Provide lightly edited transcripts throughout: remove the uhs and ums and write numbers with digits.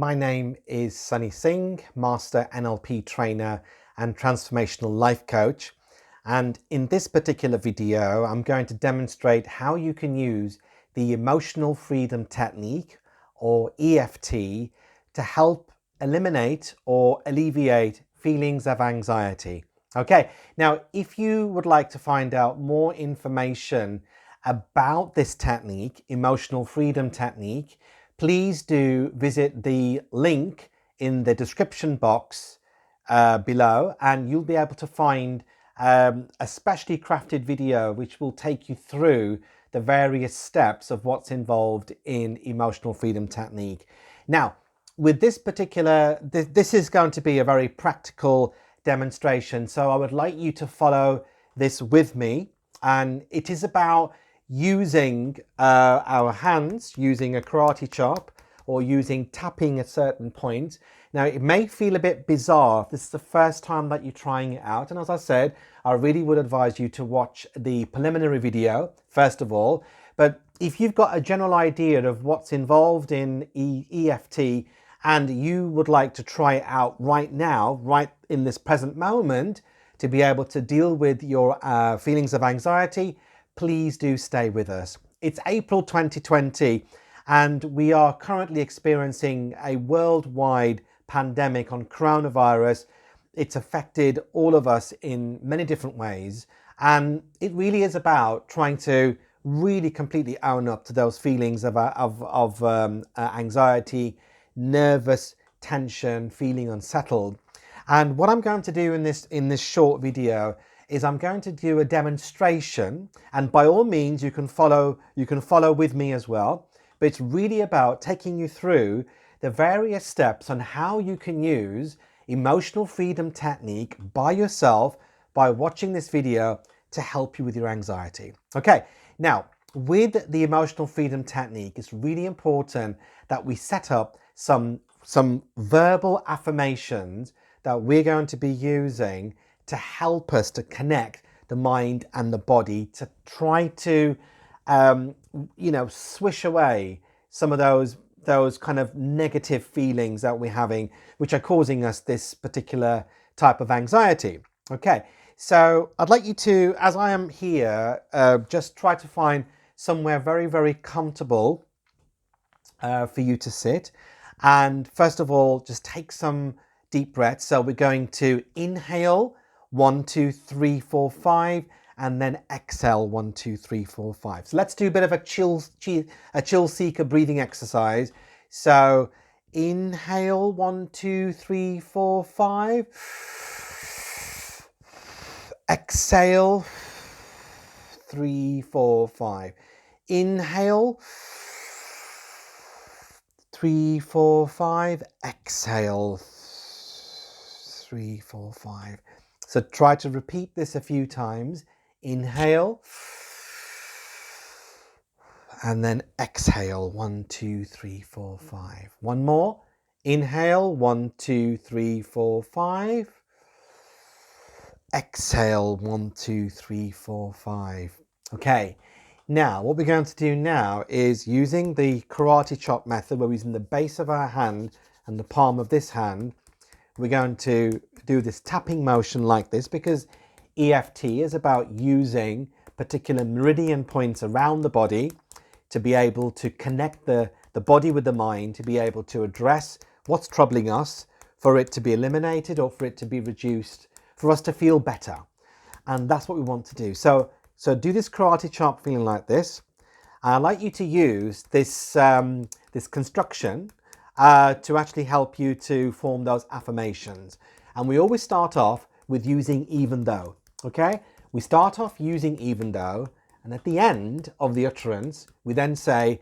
My name is Sonny Singh, Master NLP Trainer and Transformational Life Coach. And in this particular video, I'm going to demonstrate how you can use the Emotional Freedom Technique, or EFT, to help eliminate or alleviate feelings of anxiety. Okay, now if you would like to find out more information about this technique, Emotional Freedom Technique, please do visit the link in the description box below, and you'll be able to find a specially crafted video which will take you through the various steps of what's involved in Emotional Freedom Technique. Now, with this particular, this is going to be a very practical demonstration, so I would like you to follow this with me. And it is about using our hands, using a karate chop, or using tapping at certain points. Now, it may feel a bit bizarre if this is the first time that you're trying it out. And as I said, I really would advise you to watch the preliminary video, first of all. But if you've got a general idea of what's involved in EFT and you would like to try it out right now, right in this present moment, to be able to deal with your feelings of anxiety, please do stay with us. It's April 2020 and we are currently experiencing a worldwide pandemic on coronavirus. It's affected all of us in many different ways, and it really is about trying to really completely own up to those feelings of anxiety, nervous tension, feeling unsettled. And what I'm going to do in this short video is I'm going to do a demonstration, and by all means you can follow with me as well, but it's really about taking you through the various steps on how you can use Emotional Freedom Technique by yourself by watching this video to help you with your anxiety. Okay, now with the Emotional Freedom Technique, it's really important that we set up some verbal affirmations that we're going to be using to help us to connect the mind and the body, to try to swish away some of those kind of negative feelings that we're having, which are causing us this particular type of anxiety. Okay, so I'd like you to, as I am here, just try to find somewhere very, very comfortable for you to sit. And first of all, just take some deep breaths. So we're going to inhale 1, 2, 3, 4, 5, and then exhale 1, 2, 3, 4, 5. So let's do a bit of a chill seeker breathing exercise. So inhale 1, 2, 3, 4, 5. Exhale 3, 4, 5. Inhale 3, 4, 5. Exhale 3, 4, 5. So try to repeat this a few times. Inhale and then exhale 1, 2, 3, 4, 5. One more. Inhale 1, 2, 3, 4, 5. Exhale 1, 2, 3, 4, 5. Okay, now what we're going to do now is, using the karate chop method, where we're using the base of our hand and the palm of this hand, we're going to do this tapping motion like this, because EFT is about using particular meridian points around the body to be able to connect the body with the mind, to be able to address what's troubling us, for it to be eliminated or for it to be reduced, for us to feel better. And that's what we want to do. So do this karate chop feeling like this. I'd like you to use this this construction to actually help you to form those affirmations. And we always start off with using even though. Okay, we start off using even though, and at the end of the utterance we then say,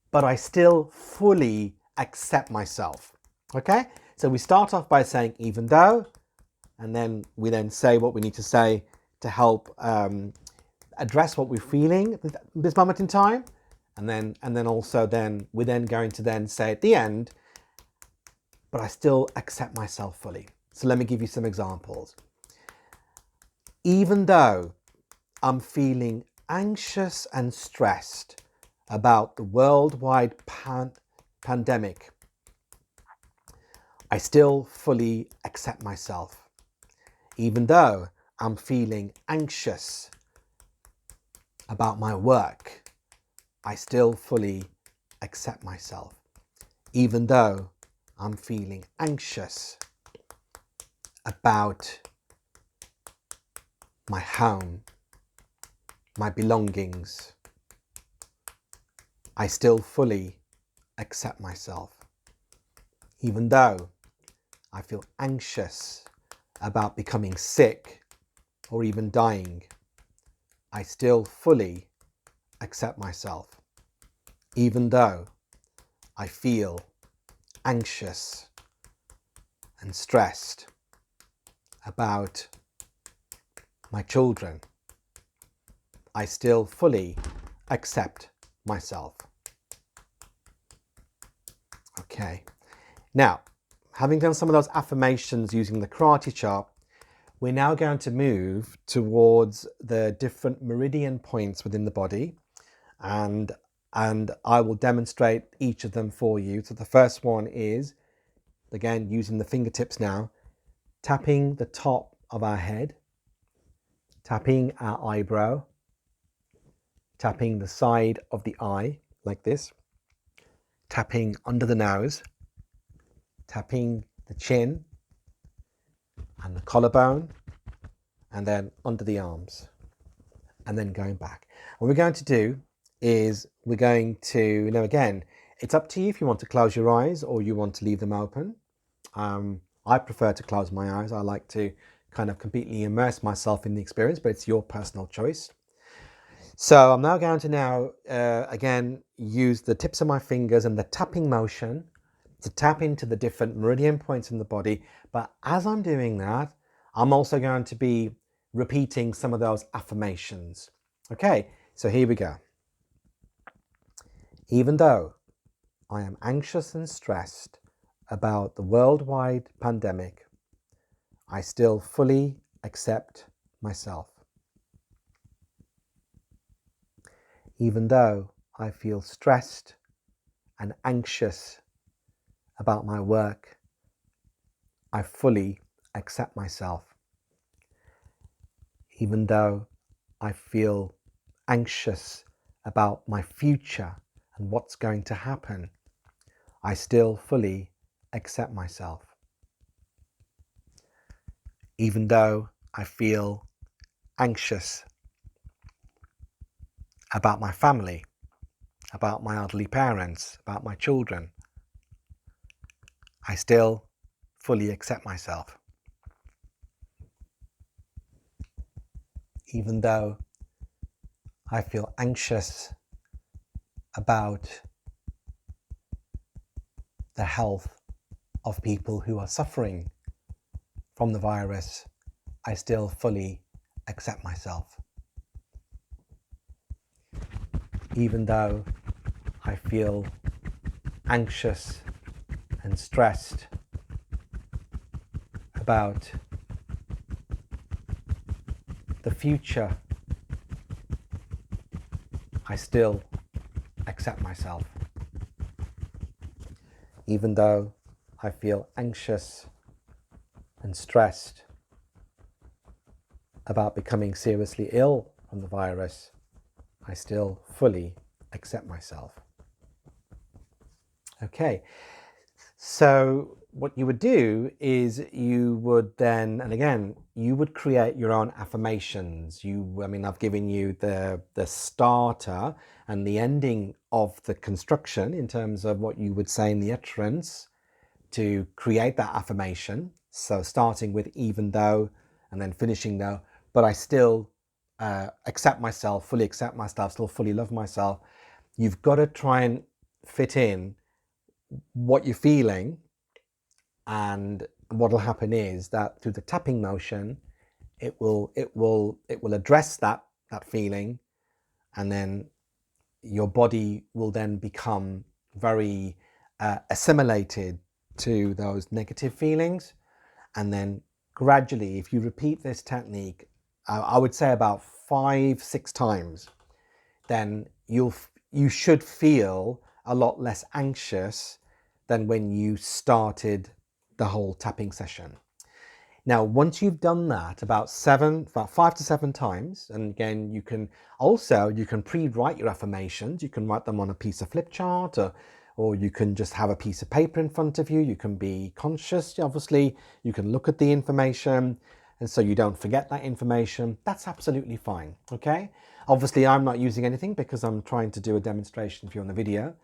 but I still fully accept myself. Okay, so we start off by saying even though, and then we then say what we need to say to help address what we're feeling at this moment in time, and then also we're then going to then say at the end, but I still accept myself fully. So let me give you some examples. Even though I'm feeling anxious and stressed about the worldwide pandemic, I still fully accept myself. Even though I'm feeling anxious about my work, I still fully accept myself. Even though I'm feeling anxious about my home, my belongings, I still fully accept myself. Even though I feel anxious about becoming sick or even dying, I still fully accept myself. Even though I feel anxious and stressed about my children, I still fully accept myself. Okay, now, having done some of those affirmations using the karate chart, we're now going to move towards the different meridian points within the body, and I will demonstrate each of them for you. So the first one is, again, using the fingertips now, tapping the top of our head, tapping our eyebrow, tapping the side of the eye like this, tapping under the nose, tapping the chin and the collarbone, and then under the arms, and then going back. What we're going to do is we're going to, now again, it's up to you if you want to close your eyes or you want to leave them open. I prefer to close my eyes. I like to kind of completely immerse myself in the experience, but it's your personal choice. So I'm now going to again, use the tips of my fingers and the tapping motion to tap into the different meridian points in the body. But as I'm doing that, I'm also going to be repeating some of those affirmations. Okay, so here we go. Even though I am anxious and stressed about the worldwide pandemic, I still fully accept myself. Even though I feel stressed and anxious about my work, I fully accept myself. Even though I feel anxious about my future and what's going to happen, I still fully accept myself. Even though I feel anxious about my family, about my elderly parents, about my children, I still fully accept myself. Even though I feel anxious about the health of people who are suffering from the virus, I still fully accept myself. Even though I feel anxious and stressed about the future, I still accept myself. Even though I feel anxious and stressed about becoming seriously ill from the virus, I still fully accept myself. Okay, so what you would do is you would then, and again, you would create your own affirmations. I've given you the starter and the ending of the construction in terms of what you would say in the utterance to create that affirmation. So starting with even though and then finishing though, but I still accept myself, fully accept myself, still fully love myself. You've got to try and fit in what you're feeling, and what will happen is that through the tapping motion, it will address that feeling, and then your body will then become very assimilated to those negative feelings. And then gradually, if you repeat this technique, I would say about 5-6 times, then you should feel a lot less anxious than when you started the whole tapping session. Now, once you've done that about 5 to 7 times, and again, you can pre-write your affirmations. You can write them on a piece of flip chart, or you can just have a piece of paper in front of you. You can be conscious, obviously. You can look at the information, and so you don't forget that information. That's absolutely fine, okay? Obviously, I'm not using anything because I'm trying to do a demonstration for you on the video.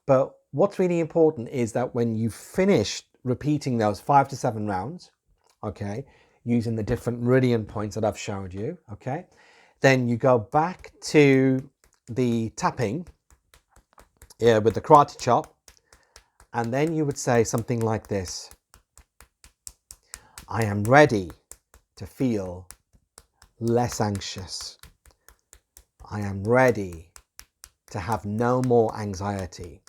But what's really important is that when you finish repeating those 5 to 7 rounds, okay, using the different meridian points that I've showed you, okay, then you go back to the tapping with the karate chop, and then you would say something like this: I am ready to feel less anxious. I am ready to have no more anxiety.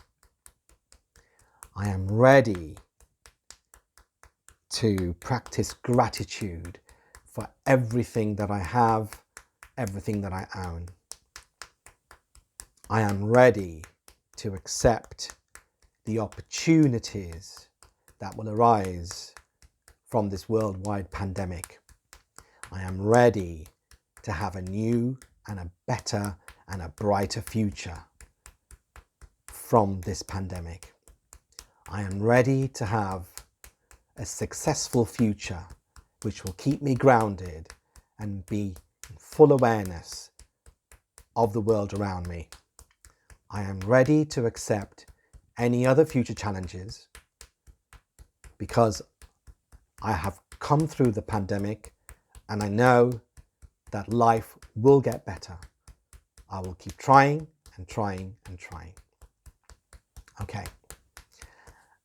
I am ready to practice gratitude for everything that I have, everything that I own. I am ready to accept the opportunities that will arise from this worldwide pandemic. I am ready to have a new and a better and a brighter future from this pandemic. I am ready to have a successful future which will keep me grounded and be in full awareness of the world around me. I am ready to accept any other future challenges because I have come through the pandemic and I know that life will get better. I will keep trying and trying and trying. Okay.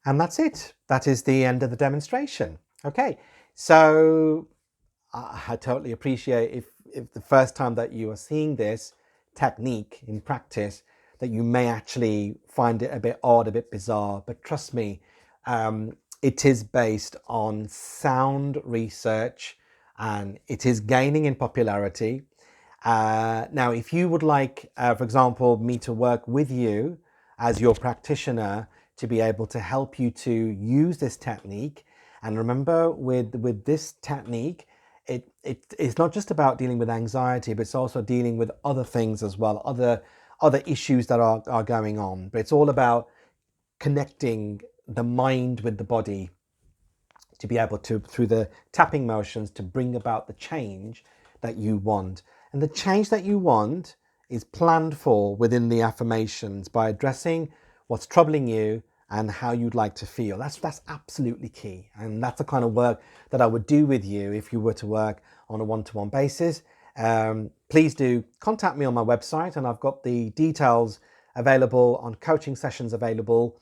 And that's it. That is the end of the demonstration. Okay. So I totally appreciate if the first time that you are seeing this technique in practice, that you may actually find it a bit odd, a bit bizarre, but trust me, it is based on sound research and it is gaining in popularity. Now, if you would like, for example, me to work with you as your practitioner to be able to help you to use this technique, and remember with this technique, it's not just about dealing with anxiety, but it's also dealing with other things as well, other issues that are going on. But it's all about connecting the mind with the body to be able to, through the tapping motions, to bring about the change that you want. And the change that you want is planned for within the affirmations by addressing what's troubling you and how you'd like to feel. That's absolutely key. And that's the kind of work that I would do with you if you were to work on a one-to-one basis. Please do contact me on my website, and I've got the details available on coaching sessions available.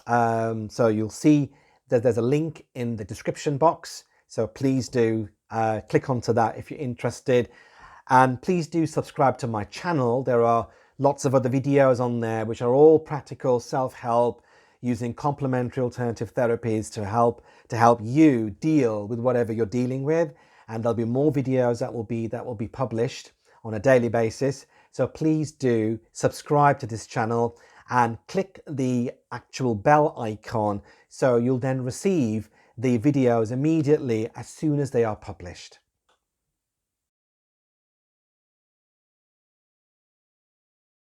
So you'll see that there's a link in the description box. So please do click onto that if you're interested. And please do subscribe to my channel. There are lots of other videos on there which are all practical self-help using complementary alternative therapies to help you deal with whatever you're dealing with. And there'll be more videos that will be published on a daily basis. So please do subscribe to this channel and click the actual bell icon so you'll then receive the videos immediately as soon as they are published.